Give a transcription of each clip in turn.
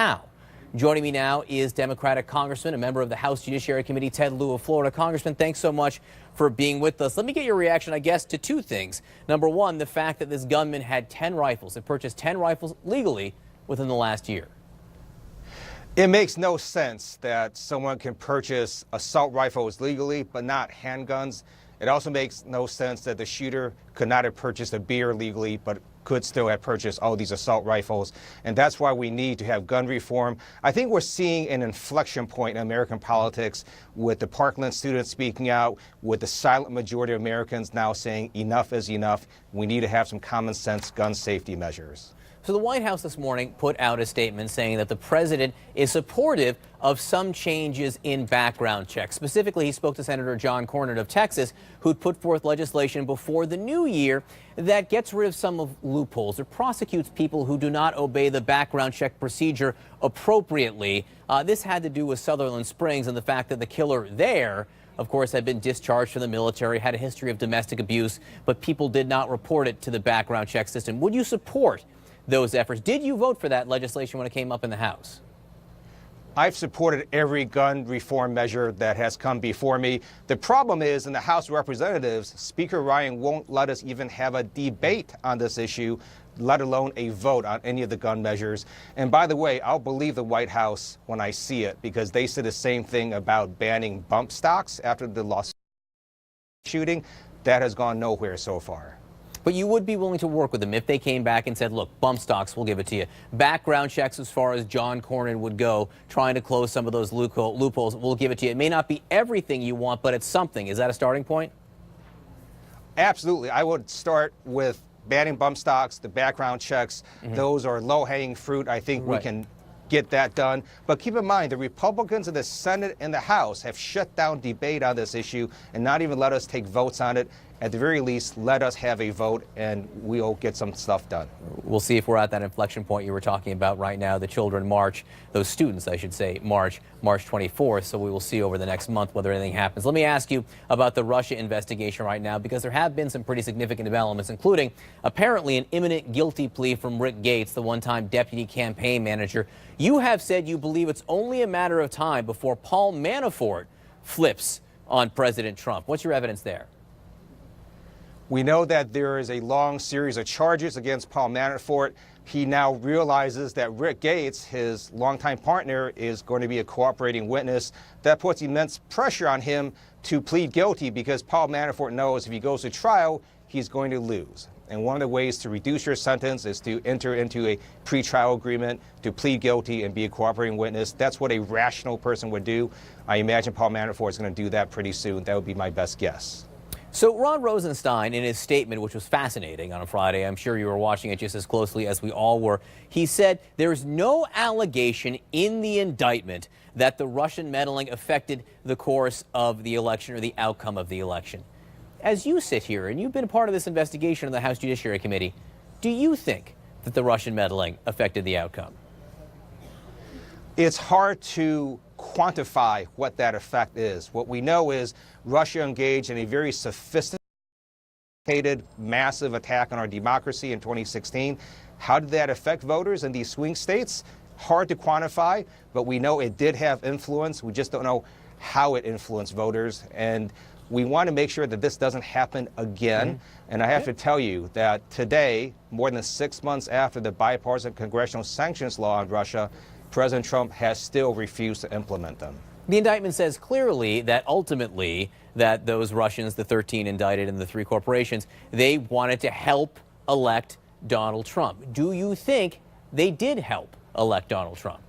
how. Joining me now is Democratic Congressman, a member of the House Judiciary Committee, Ted Lieu of Florida. Congressman, thanks so much for being with us. Let me get your reaction, I guess, to two things. Number one, the fact that this gunman had 10 rifles, had purchased 10 rifles legally within the last year. It makes no sense that someone can purchase assault rifles legally, but not handguns. It also makes no sense that the shooter could not have purchased a beer legally, but could still have purchased all these assault rifles. And that's why we need to have gun reform. I think we're seeing an inflection point in American politics with the Parkland students speaking out, with the silent majority of Americans now saying enough is enough. We need to have some common sense gun safety measures. So the White House this morning put out a statement saying that the president is supportive of some changes in background checks. Specifically, he spoke to Senator John Cornyn of Texas, who'd put forth legislation before the new year that gets rid of some of loopholes or prosecutes people who do not obey the background check procedure appropriately. This had to do with Sutherland Springs and the fact that the killer there, of course, had been discharged from the military, had a history of domestic abuse, but people did not report it to the background check system. Would you support those efforts? Did you vote for that legislation when it came up in the House? I've supported every gun reform measure that has come before me. The problem is, in the House of Representatives, Speaker Ryan won't let us even have a debate on this issue, let alone a vote on any of the gun measures. And by the way, I'll believe the White House when I see it, because they said the same thing about banning bump stocks after the Los shooting. That has gone nowhere so far. But you would be willing to work with them if they came back and said, look, bump stocks, we'll give it to you. Background checks, as far as John Cornyn would go, trying to close some of those loopholes, we'll give it to you. It may not be everything you want, but it's something. Is that a starting point? Absolutely. I would start with banning bump stocks, the background checks. Those are low-hanging fruit. I think we can get that done. But keep in mind, the Republicans in the Senate and the House have shut down debate on this issue and not even let us take votes on it. At the very least, let us have a vote and we'll get some stuff done. We'll see if we're at that inflection point you were talking about right now. The children march, those students, I should say, March 24th. So we will see over the next month whether anything happens. Let me ask you about the Russia investigation right now, because there have been some pretty significant developments, including apparently an imminent guilty plea from Rick Gates, the one-time deputy campaign manager. You have said you believe it's only a matter of time before Paul Manafort flips on President Trump. What's your evidence there? We know that there is a long series of charges against Paul Manafort. He now realizes that Rick Gates, his longtime partner, is going to be a cooperating witness. That puts immense pressure on him to plead guilty, because Paul Manafort knows if he goes to trial, he's going to lose. And one of the ways to reduce your sentence is to enter into a pretrial agreement, to plead guilty and be a cooperating witness. That's what a rational person would do. I imagine Paul Manafort is going to do that pretty soon. That would be my best guess. So Ron Rosenstein, in his statement, which was fascinating on a Friday, I'm sure you were watching it just as closely as we all were, he said there's no allegation in the indictment that the Russian meddling affected the course of the election or the outcome of the election. As you sit here, and you've been a part of this investigation in the House Judiciary Committee, do you think that the Russian meddling affected the outcome? It's hard to quantify what that effect is. What we know is Russia engaged in a very sophisticated, massive attack on our democracy in 2016. How did that affect voters in these swing states? Hard to quantify, but we know it did have influence. We just don't know how it influenced voters. And we want to make sure that this doesn't happen again. And I have to tell you that today, more than 6 months after the bipartisan congressional sanctions law on Russia, President Trump has still refused to implement them. The indictment says clearly that ultimately that those Russians, the 13 indicted and the 3 corporations, they wanted to help elect Donald Trump. Do you think they did help elect Donald Trump?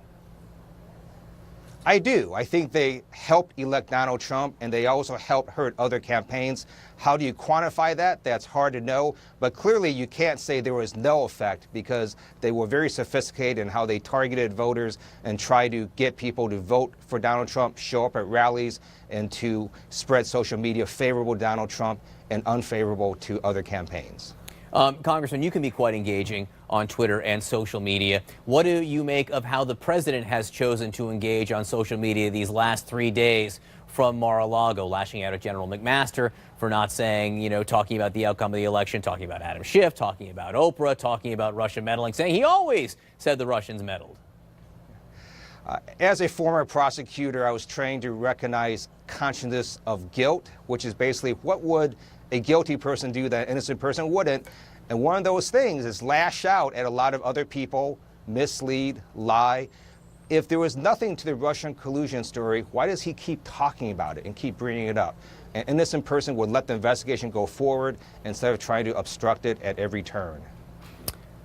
I do. I think they helped elect Donald Trump, and they also helped hurt other campaigns. How do you quantify that? That's hard to know. But clearly you can't say there was no effect, because they were very sophisticated in how they targeted voters and tried to get people to vote for Donald Trump, show up at rallies, and to spread social media favorable to Donald Trump and unfavorable to other campaigns. Congressman, you can be quite engaging on Twitter and social media. What do you make of how the president has chosen to engage on social media these last 3 days from Mar-a-Lago, lashing out at General McMaster for not saying, talking about the outcome of the election, talking about Adam Schiff, talking about Oprah, talking about Russia meddling, saying he always said the Russians meddled? As a former prosecutor, I was trained to recognize consciousness of guilt, which is basically what would a guilty person do that an innocent person wouldn't. And one of those things is lash out at a lot of other people, mislead, lie. If there was nothing to the Russian collusion story, why does he keep talking about it and keep bringing it up? An innocent person would let the investigation go forward instead of trying to obstruct it at every turn.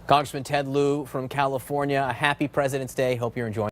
Congressman Ted Lieu from California, a happy President's Day. Hope you're enjoying